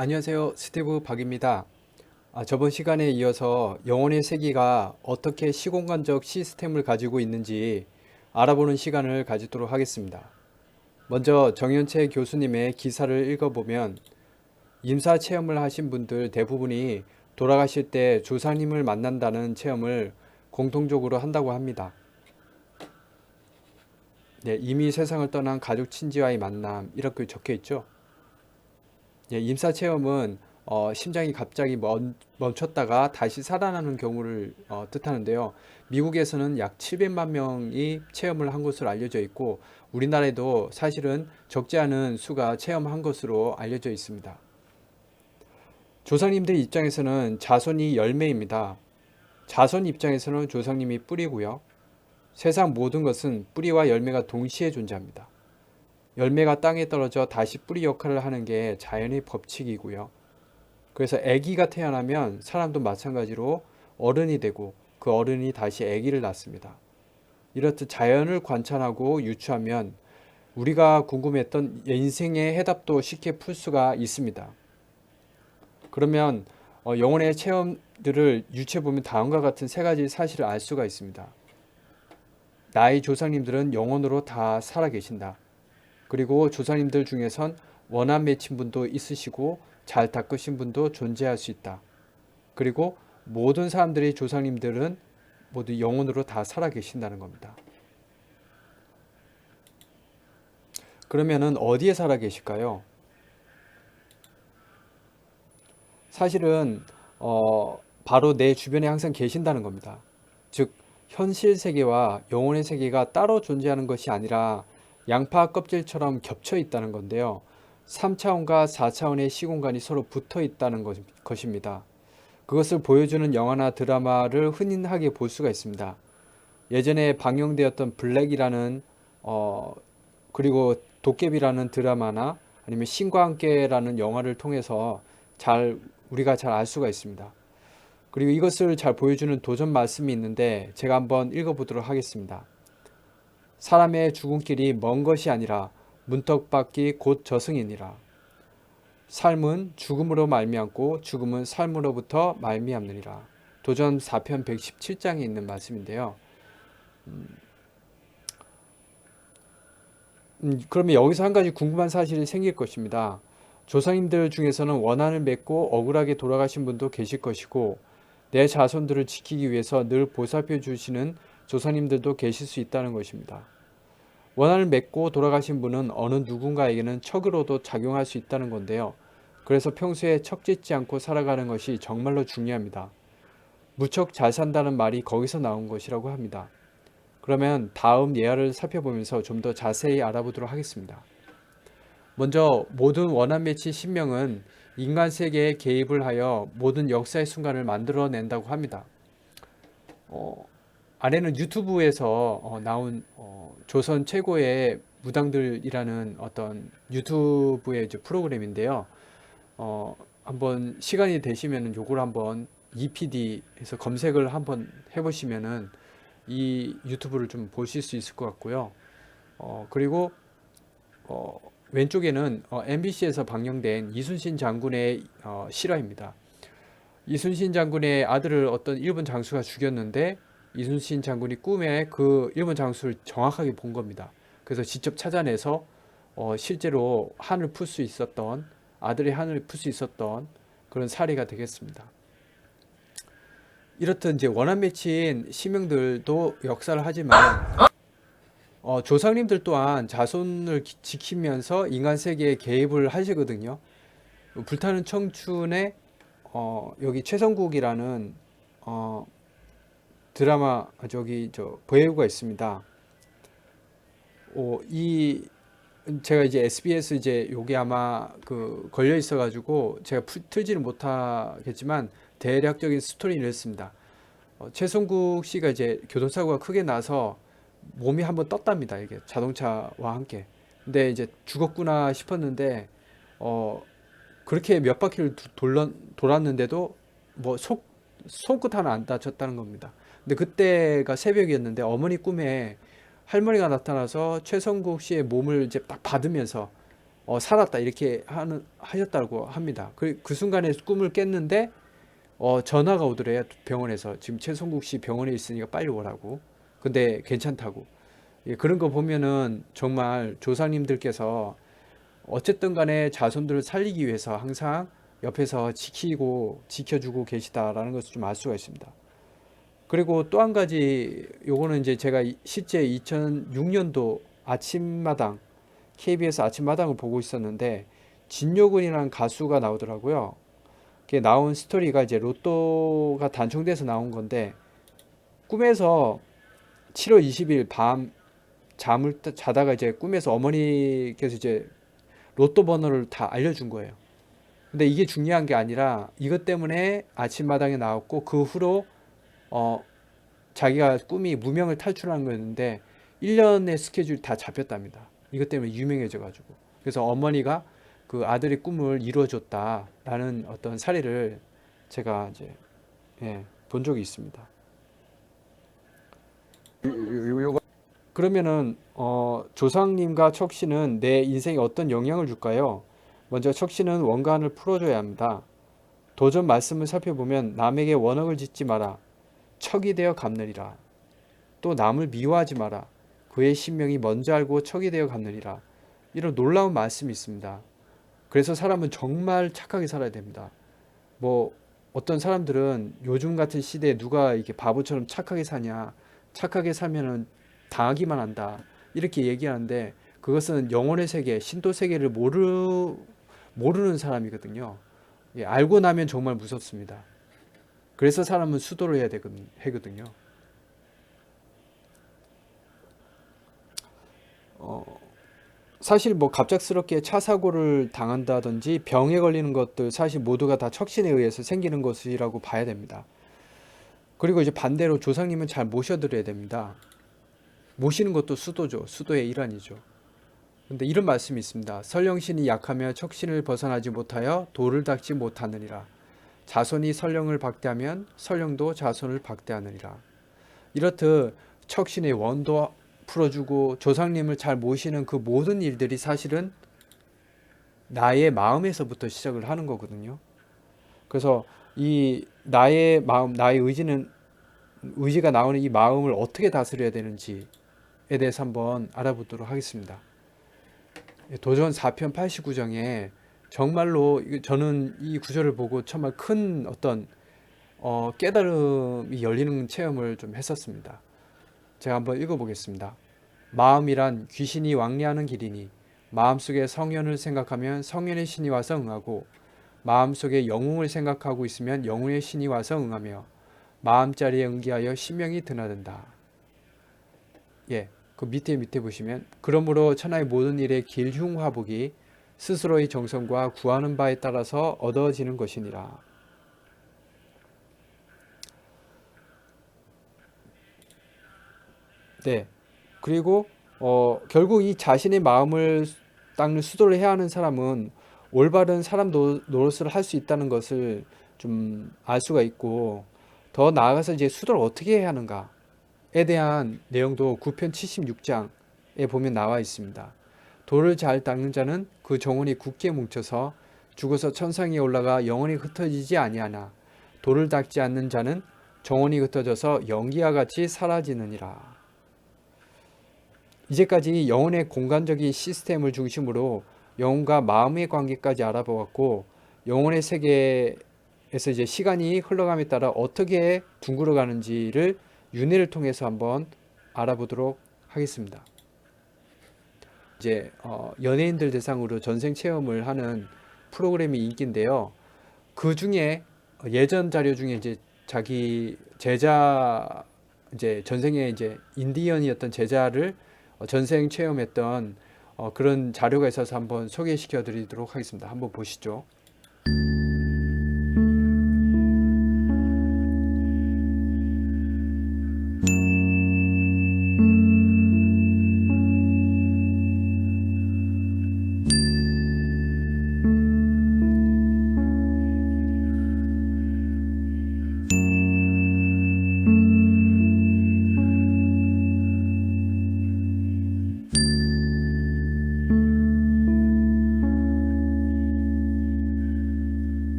안녕하세요. 스티브 박입니다. 저번 시간에 이어서 영혼의 세계가 어떻게 시공간적 시스템을 가지고 있는지 알아보는 시간을 가지도록 하겠습니다. 먼저 정현채 교수님의 기사를 읽어보면 임사 체험을 하신 분들 대부분이 돌아가실 때 조상님을 만난다는 체험을 공통적으로 한다고 합니다. 네, 이미 세상을 떠난 가족 친지와의 만남 이렇게 적혀 있죠. 예, 임사 체험은 심장이 갑자기 멈췄다가 다시 살아나는 경우를 뜻하는데요. 미국에서는 약 700만 명이 체험을 한 것으로 알려져 있고 우리나라에도 사실은 적지 않은 수가 체험한 것으로 알려져 있습니다. 조상님들 입장에서는 자손이 열매입니다. 자손 입장에서는 조상님이 뿌리고요. 세상 모든 것은 뿌리와 열매가 동시에 존재합니다. 열매가 땅에 떨어져 다시 뿌리 역할을 하는 게 자연의 법칙이고요. 그래서 아기가 태어나면 사람도 마찬가지로 어른이 되고 그 어른이 다시 아기를 낳습니다. 이렇듯 자연을 관찰하고 유추하면 우리가 궁금했던 인생의 해답도 쉽게 풀 수가 있습니다. 그러면 영혼의 체험들을 유추해 보면 다음과 같은 세 가지 사실을 알 수가 있습니다. 나의 조상님들은 영혼으로 다 살아계신다. 그리고 조상님들 중에선 원한 맺힌 분도 있으시고 잘 닦으신 분도 존재할 수 있다. 그리고 모든 사람들이 조상님들은 모두 영혼으로 다 살아계신다는 겁니다. 그러면은 어디에 살아계실까요? 사실은 바로 내 주변에 항상 계신다는 겁니다. 즉 현실 세계와 영혼의 세계가 따로 존재하는 것이 아니라 양파 껍질처럼 겹쳐 있다는 건데요. 3차원과 4차원의 시공간이 서로 붙어 있다는 것입니다. 그것을 보여주는 영화나 드라마를 흔하게 볼 수가 있습니다. 예전에 방영되었던 블랙이라는 그리고 도깨비라는 드라마나 아니면 신과 함께라는 영화를 통해서 우리가 잘 알 수가 있습니다. 그리고 이것을 잘 보여주는 도전 말씀이 있는데 제가 한번 읽어보도록 하겠습니다. 사람의 죽음길이 먼 것이 아니라 문턱받기 곧 저승이니라. 삶은 죽음으로 말미암고 죽음은 삶으로부터 말미암느니라. 도전 4편 117장에 있는 말씀인데요. 그러면 여기서 한 가지 궁금한 사실이 생길 것입니다. 조상님들 중에서는 원한을 맺고 억울하게 돌아가신 분도 계실 것이고 내 자손들을 지키기 위해서 늘 보살펴 주시는 조상님들도 계실 수 있다는 것입니다. 원한을 맺고 돌아가신 분은 어느 누군가에게는 척으로도 작용할 수 있다는 건데요. 그래서 평소에 척짓지 않고 살아가는 것이 정말로 중요합니다. 무척 잘 산다는 말이 거기서 나온 것이라고 합니다. 그러면 다음 예화를 살펴보면서 좀 더 자세히 알아보도록 하겠습니다. 먼저 모든 원한 맺힌 신명은 인간 세계에 개입을 하여 모든 역사의 순간을 만들어낸다고 합니다. 아래는 유튜브에서 나온 조선 최고의 무당들이라는 어떤 유튜브의 이제 프로그램인데요. 한번 시간이 되시면 요걸 한번 EPD에서 검색을 한번 해보시면은 이 유튜브를 좀 보실 수 있을 것 같고요. 그리고 왼쪽에는 MBC에서 방영된 이순신 장군의 실화입니다. 이순신 장군의 아들을 어떤 일본 장수가 죽였는데 이순신 장군이 꿈에 그 일본 장수를 정확하게 본 겁니다. 그래서 직접 찾아내서 실제로 한을 풀 수 있었던 아들의 한을 풀 수 있었던 그런 사례가 되겠습니다. 이렇듯 이제 원한 맺힌 시명들도 역사를 하지만 조상님들 또한 자손을 지키면서 인간 세계에 개입을 하시거든요. 불타는 청춘에 여기 최성국이라는 어, 드라마 저 배우가 있습니다. 이 제가 이제 SBS 이제 요게 아마 그 걸려 있어가지고 제가 틀지는 못하겠지만 대략적인 스토리는 이렇습니다. 최성국 씨가 이제 교통사고가 크게 나서 몸이 한번 떴답니다. 이게 자동차와 함께. 근데 이제 죽었구나 싶었는데 어 그렇게 몇 바퀴를 돌았는데도 뭐 손끝 하나 안 다쳤다는 겁니다. 근데 그때가 새벽이었는데 어머니 꿈에 할머니가 나타나서 최성국 씨의 몸을 이제 딱 받으면서 살았다 이렇게 하셨다고 합니다. 그 순간에 꿈을 깼는데 전화가 오더래요. 병원에서 지금 최성국 씨 병원에 있으니까 빨리 오라고. 근데 괜찮다고. 예, 그런 거 보면은 정말 조상님들께서 어쨌든 간에 자손들을 살리기 위해서 항상 옆에서 지키고 지켜주고 계시다라는 것을 좀 알 수가 있습니다. 그리고 또 한 가지, 요거는 이제 제가 실제 2006년도 아침마당, KBS 아침마당을 보고 있었는데 진요군이라는 가수가 나오더라고요. 그게 나온 스토리가 이제 로또가 단총돼서 나온 건데, 꿈에서 7월 20일 밤 잠을 자다가 이제 꿈에서 어머니께서 이제 로또 번호를 다 알려준 거예요. 근데 이게 중요한 게 아니라 이것 때문에 아침마당에 나왔고, 그 후로 어 자기가 꿈이 무명을 탈출한 거였는데 1년의 스케줄이 다 잡혔답니다. 이것 때문에 유명해져 가지고. 그래서 어머니가 그 아들의 꿈을 이루어줬다라는 어떤 사례를 제가 이제 본 적이 있습니다. 요거 그러면은 조상님과 척신은 내 인생에 어떤 영향을 줄까요? 먼저 척신은 원간을 풀어줘야 합니다. 도전 말씀을 살펴보면 남에게 원억을 짓지 마라. 척이 되어 갚느니라. 또 남을 미워하지 마라. 그의 신명이 먼저 알고 척이 되어 갚느니라. 이런 놀라운 말씀이 있습니다. 그래서 사람은 정말 착하게 살아야 됩니다. 뭐 어떤 사람들은 요즘 같은 시대에 누가 이렇게 바보처럼 착하게 사냐, 착하게 살면은 당하기만 한다, 이렇게 얘기하는데, 그것은 영혼의 세계, 신도 세계를 모르는 사람이거든요. 예, 알고 나면 정말 무섭습니다. 그래서 사람은 수도를 해야 되거든요. 사실 뭐 갑작스럽게 차 사고를 당한다든지 병에 걸리는 것들, 사실 모두가 다 척신에 의해서 생기는 것이라고 봐야 됩니다. 그리고 이제 반대로 조상님은 잘 모셔드려야 됩니다. 모시는 것도 수도죠. 수도의 일환이죠. 근데 이런 말씀이 있습니다. 설령신이 약하며 척신을 벗어나지 못하여 도를 닦지 못하느니라. 자손이 설령을 박대하면 설령도 자손을 박대하느니라. 이렇듯 척신의 원도 풀어주고 조상님을 잘 모시는 그 모든 일들이 사실은 나의 마음에서부터 시작을 하는 거거든요. 그래서 이 나의 마음, 나의 의지가 나오는 이 마음을 어떻게 다스려야 되는지에 대해서 한번 알아보도록 하겠습니다. 도전 4편 89장에 정말로 저는 이 구절을 보고 정말 큰 어떤 깨달음이 열리는 체험을 좀 했었습니다. 제가 한번 읽어보겠습니다. 마음이란 귀신이 왕래하는 길이니 마음속에 성현을 생각하면 성현의 신이 와서 응하고 마음속에 영웅을 생각하고 있으면 영웅의 신이 와서 응하며 마음자리에 응기하여 신명이 드나든다. 예, 그 밑에 보시면 그러므로 천하의 모든 일의 길 흉화복이 스스로의 정성과 구하는 바에 따라서 얻어지는 것이니라. 네. 그리고 결국 이 자신의 마음을 닦는 수도를 해야 하는 사람은 올바른 사람 노릇을 할 수 있다는 것을 좀 알 수가 있고, 더 나아가서 이제 수도를 어떻게 해야 하는가에 대한 내용도 9편 76장에 보면 나와 있습니다. 돌을 잘 닦는 자는 그 정원이 굳게 뭉쳐서 죽어서 천상에 올라가 영원히 흩어지지 아니하나 돌을 닦지 않는 자는 정원이 흩어져서 연기와 같이 사라지느니라. 이제까지 영혼의 공간적인 시스템을 중심으로 영혼과 마음의 관계까지 알아보았고, 영혼의 세계에서 이제 시간이 흘러감에 따라 어떻게 둥글어 가는지를 윤회를 통해서 한번 알아보도록 하겠습니다. 이제 연예인들 대상으로 전생 체험을 하는 프로그램이 인기인데요. 그 중에 예전 자료 중에 이제 자기 제자, 이제 전생에 이제 인디언이었던 제자를 전생 체험했던 그런 자료가 있어서 한번 소개시켜 드리도록 하겠습니다. 한번 보시죠.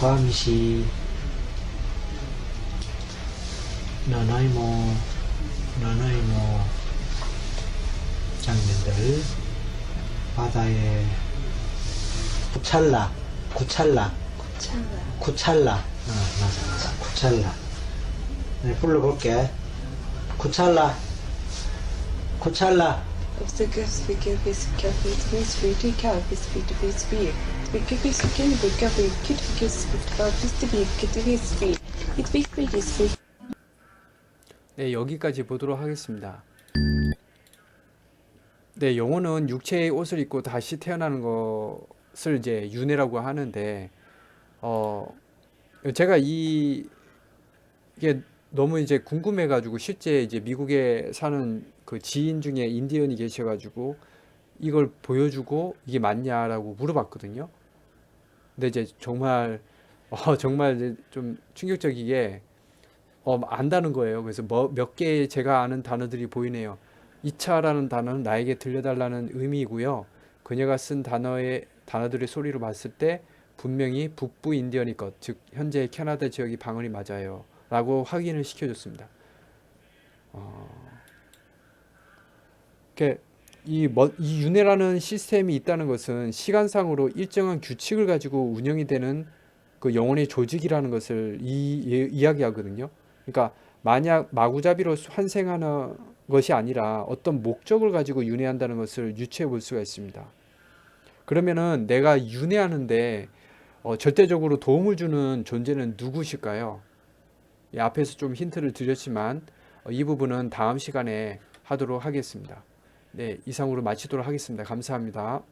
과미시 나나이모 장면들 바다의 구찰라 맞아 구찰라 네, 불러볼게 구찰라 네, 여기까지 보도록 하겠습니다. 네, 영혼은 육체의 옷을 입고 다시 태어나는 것을 이제 윤회라고 하는데, 어, 제가 이게 너무 이제 궁금해가지고 실제 이제 미국에 사는 그 지인 중에 인디언이 계셔가지고 이걸 보여주고 이게 맞냐라고 물어봤거든요. 근데 이제 정말 정말 이제 좀 충격적이게 안다는 거예요. 그래서 뭐 몇 개의 제가 아는 단어들이 보이네요. 이차라는 단어는 나에게 들려달라는 의미이고요. 그녀가 쓴 단어들의 소리로 봤을 때 분명히 북부 인디언일 것, 즉 현재 캐나다 지역이 방언이 맞아요. 라고 확인을 시켜줬습니다. 이렇게 이 윤회라는 시스템이 있다는 것은 시간상으로 일정한 규칙을 가지고 운영이 되는 그 영혼의 조직이라는 것을 이야기하거든요. 그러니까 만약 마구잡이로 환생하는 것이 아니라 어떤 목적을 가지고 윤회한다는 것을 유추해 볼 수가 있습니다. 그러면은 내가 윤회하는데 절대적으로 도움을 주는 존재는 누구실까요? 이 앞에서 좀 힌트를 드렸지만 이 부분은 다음 시간에 하도록 하겠습니다. 네, 이상으로 마치도록 하겠습니다. 감사합니다.